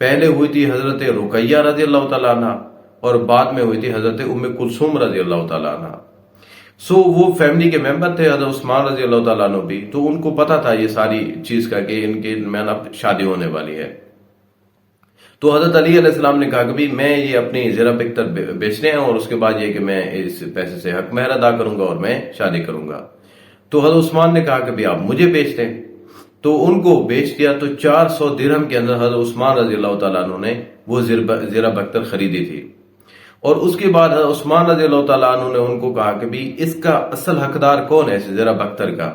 پہلے ہوئی تھی حضرت رقیہ رضی اللہ تعالیٰ عنہ اور بعد میں ہوئی تھی حضرت ام کلثوم رضی اللہ تعالیٰ عنہ۔ وہ فیملی کے ممبر تھے حضرت عثمان رضی اللہ تعالیٰ عنہ بھی، تو ان کو پتا تھا یہ ساری چیز کا کہ ان کے میں اب شادی ہونے والی ہے۔ تو حضرت علی علیہ السلام نے کہا کہ بھی میں یہ اپنی زرہ بکتر بیچنے ہیں اور اس کے بعد یہ کہ میں اس پیسے سے حق مہر ادا کروں گا اور میں شادی کروں گا۔ تو حضرت عثمان نے کہا کہ بھی آپ مجھے بیچ دیں، تو ان کو بیچ دیا۔ تو 400 درہم کے اندر حضرت عثمان رضی اللہ تعالیٰ عنہ نے وہ زرہ بکتر خریدی تھی۔ اور اس کے بعد حضرت عثمان رضی اللہ تعالیٰ عنہ نے ان کو کہا کہ بھی اس کا اصل حقدار کون ہے اس زرہ بکتر کا؟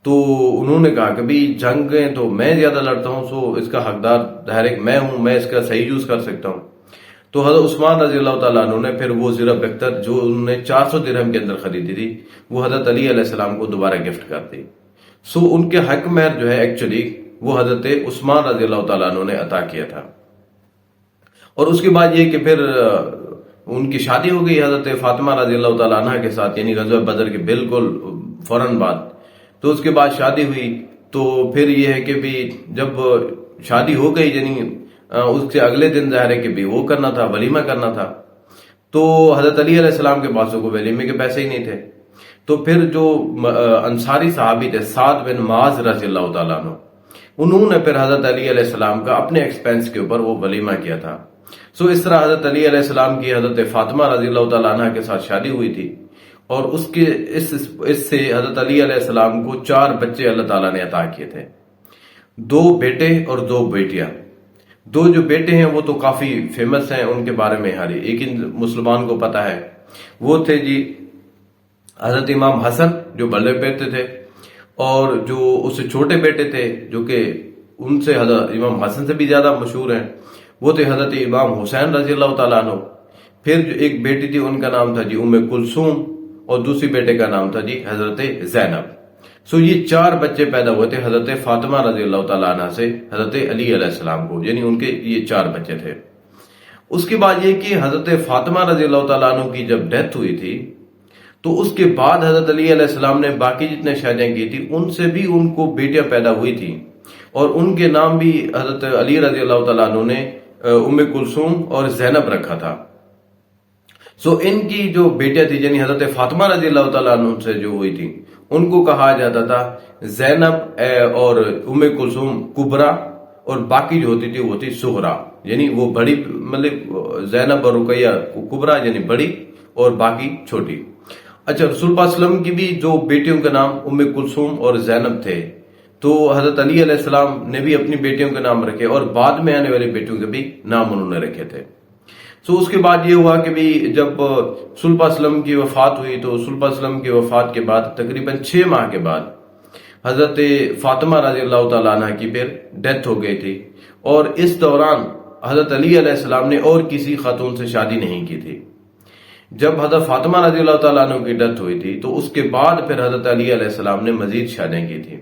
تو انہوں نے کہا کہ بھی جنگیں تو میں زیادہ لڑتا ہوں، سو اس کا حقدار ڈائریکٹ میں ہوں، میں اس کا صحیح یوز کر سکتا ہوں۔ تو حضرت عثمان رضی اللہ تعالیٰ عنہ نے پھر وہ زرہ بکتر جو انہوں نے 400 درہم کے اندر خریدی تھی وہ حضرت علی علیہ السلام کو دوبارہ گفٹ کر دی۔ ان کے حق مہر جو ہے ایکچولی وہ حضرت عثمان رضی اللہ تعالیٰ عنہ نے عطا کیا تھا۔ اور اس کے بعد یہ کہ پھر ان کی شادی ہو گئی حضرت فاطمہ رضی اللہ تعالیٰ عنہ کے ساتھ، یعنی غزوہ بدر کے بالکل فوراً بعد۔ تو اس کے بعد شادی ہوئی، تو پھر یہ ہے کہ بھی جب شادی ہو گئی یعنی اس کے اگلے دن ظاہر ہے کہ بھی وہ کرنا تھا، ولیمہ کرنا تھا۔ تو حضرت علی علیہ السلام کے پاس کوئی ولیمے کے پیسے ہی نہیں تھے۔ تو پھر جو انصاری صحابی تھے سعد بن معاذ رضی اللہ تعالیٰ عنہ، انہوں نے پھر حضرت علی علیہ السلام کا اپنے ایکسپینس کے اوپر وہ ولیمہ کیا تھا۔ اس طرح حضرت علی علیہ السلام کی حضرت فاطمہ رضی اللہ تعالیٰ عنہ کے ساتھ شادی ہوئی تھی، اور اس سے حضرت علی علیہ السلام کو 4 بچے اللہ تعالیٰ نے عطا کیے تھے، 2 بیٹے اور 2 بیٹیاں۔ 2 جو بیٹے ہیں وہ تو کافی فیمس ہیں، ان کے بارے میں ہر ایک مسلمان کو پتا ہے۔ وہ تھے جی حضرت امام حسن جو بڑے بیٹے تھے، اور جو اس سے چھوٹے بیٹے تھے جو کہ ان سے حضرت امام حسن سے بھی زیادہ مشہور ہیں، وہ تھے حضرت امام حسین رضی اللہ تعالیٰ عنہ۔ پھر جو ایک بیٹی تھی ان کا نام تھا جی ام کلثوم، اور دوسری بیٹے کا نام تھا جی حضرت زینب۔ یہ 4 بچے پیدا ہوئے تھے حضرت فاطمہ رضی اللہ تعالیٰ عنہ سے حضرت علی علیہ السلام کو، یعنی ان کے یہ 4 بچے تھے۔ اس کے بعد یہ کہ حضرت فاطمہ رضی اللہ تعالیٰ عنہ کی جب ڈیتھ ہوئی تھی تو اس کے بعد حضرت علی علیہ السلام نے باقی جتنے شادیاں کی تھی ان سے بھی ان کو بیٹیاں پیدا ہوئی تھیں، اور ان کے نام بھی حضرت علی رضی اللہ تعالیٰ عنہ نے ام کلثوم اور زینب رکھا تھا۔ ان کی جو بیٹیاں تھی یعنی حضرت فاطمہ رضی اللہ تعالیٰ عنہ سے جو ہوئی تھی ان کو کہا جاتا تھا زینب اور ام کلثوم کبرا، اور باقی جو ہوتی تھی وہ تھی صغرا، یعنی وہ بڑی، مطلب زینب اور رقیہ کبرا یعنی بڑی اور باقی چھوٹی۔ اچھا، رسول اللہ صلی اللہ علیہ وسلم کی بھی جو بیٹیوں کا نام ام کلثوم اور زینب تھے، تو حضرت علی علیہ السلام نے بھی اپنی بیٹیوں کے نام رکھے، اور بعد میں آنے والی بیٹیوں کے بھی نام انہوں نے رکھے تھے۔ اس کے بعد یہ ہوا کہ بھی جب رسول اللہ صلی اللہ علیہ وسلم کی وفات ہوئی تو رسول اللہ صلی اللہ علیہ وسلم کی وفات کے بعد تقریباً 6 ماہ کے بعد حضرت فاطمہ رضی اللہ تعالیٰ عنہ کی پھر ڈیتھ ہو گئی تھی، اور اس دوران حضرت علی علیہ السلام نے اور کسی خاتون سے شادی نہیں کی تھی۔ جب حضرت فاطمہ رضی اللہ تعالیٰ عنہ کی ڈیتھ ہوئی تھی تو اس کے بعد پھر حضرت علی علیہ السلام نے مزید شادیاں کی تھی۔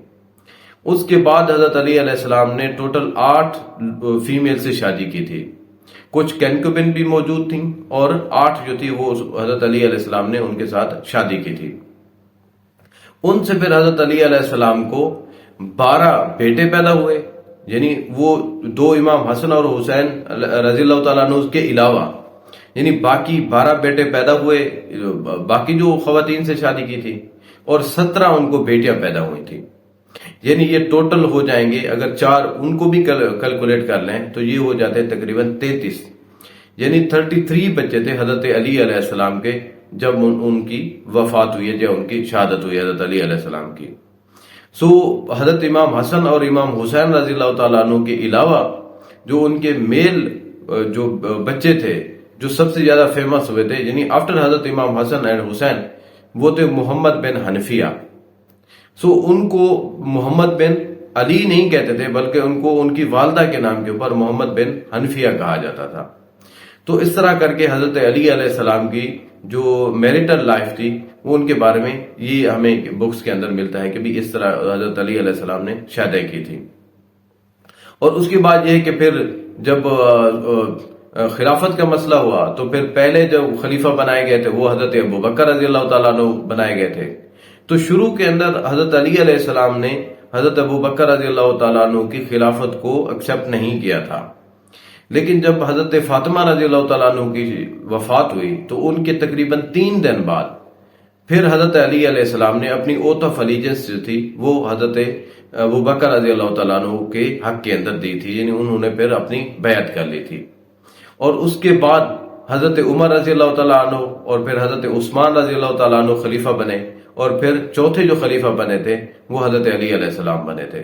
اس کے بعد حضرت علی علیہ السلام نے ٹوٹل 8 فیمیل سے شادی کی تھی، کچھ کینکوبن بھی موجود تھیں، اور 8 جو تھی وہ حضرت علی علیہ السلام نے ان کے ساتھ شادی کی تھی۔ ان سے پھر حضرت علی علیہ السلام کو 12 بیٹے پیدا ہوئے، یعنی وہ 2 امام حسن اور حسین رضی اللہ تعالیٰ عنہ کے علاوہ، یعنی باقی 12 بیٹے پیدا ہوئے باقی جو خواتین سے شادی کی تھی، اور 17 ان کو بیٹیاں پیدا ہوئی تھی، یعنی یہ ٹوٹل ہو جائیں گے اگر 4 ان کو بھی کیلکولیٹ کر لیں تو یہ ہو جاتے ہیں تقریباً 33، یعنی 33 بچے تھے حضرت علی علیہ السلام کے جب ان کی وفات ہوئی ہے، جب ان کی شہادت ہوئی حضرت علی علیہ السلام کی۔ حضرت امام حسن اور امام حسین رضی اللہ تعالیٰ عنہ کے علاوہ جو ان کے میل جو بچے تھے جو سب سے زیادہ فیمس ہوئے تھے، یعنی آفٹر حضرت امام حسن اینڈ حسین، وہ تھے محمد بن حنفیہ۔ ان کو محمد بن علی نہیں کہتے تھے بلکہ ان کو ان کی والدہ کے نام کے اوپر محمد بن حنفیہ کہا جاتا تھا۔ تو اس طرح کر کے حضرت علی علیہ السلام کی جو میریٹل لائف تھی وہ ان کے بارے میں یہ ہمیں بکس کے اندر ملتا ہے کہ بھی اس طرح حضرت علی علیہ السلام نے شادیاں کی تھی۔ اور اس کے بعد یہ کہ پھر جب خلافت کا مسئلہ ہوا تو پھر پہلے جب خلیفہ بنائے گئے تھے وہ حضرت ابو بکر رضی اللہ تعالیٰ عنہ بنائے گئے تھے، تو شروع کے اندر حضرت علی علیہ السلام نے حضرت ابو بکر رضی اللہ تعالیٰ عنہ کی خلافت کو ایکسپٹ نہیں کیا تھا، لیکن جب حضرت فاطمہ رضی اللہ تعالیٰ عنہ کی وفات ہوئی تو ان کے تقریباً 3 دن بعد پھر حضرت علی علیہ السلام نے اپنی اوتھ آف الیجنس جو تھی وہ حضرت ابوبکر رضی اللہ تعالیٰ عنہ کے حق کے اندر دی تھی، یعنی انہوں نے پھر اپنی بیعت کر لی تھی۔ اور اس کے بعد حضرت عمر رضی اللہ تعالیٰ عنہ اور پھر حضرت عثمان رضی اللہ تعالیٰ عنہ خلیفہ بنے، اور پھر چوتھے جو خلیفہ بنے تھے وہ حضرت علی علیہ السلام بنے تھے۔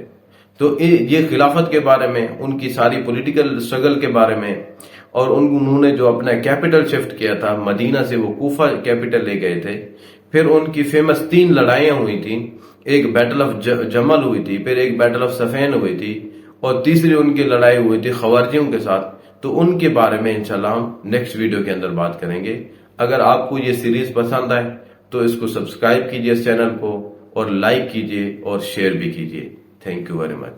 تو یہ خلافت کے بارے میں، ان کی ساری پولیٹیکل سٹرگل کے بارے میں، اور انہوں نے جو اپنا کیپٹل شفٹ کیا تھا، مدینہ سے وہ کوفہ کیپٹل لے گئے تھے۔ پھر ان کی فیمس 3 لڑائیاں ہوئی تھیں، ایک بیٹل آف جمل ہوئی تھی، پھر ایک بیٹل آف صفین ہوئی تھی، اور تیسری ان کی لڑائی ہوئی تھی خوارزمیوں کے ساتھ۔ تو ان کے بارے میں انشاءاللہ ہم نیکسٹ ویڈیو کے اندر بات کریں گے۔ اگر آپ کو یہ سیریز پسند آئے تو اس کو سبسکرائب کیجئے اس چینل کو، اور لائک کیجئے اور شیئر بھی کیجئے۔ Thank you very much.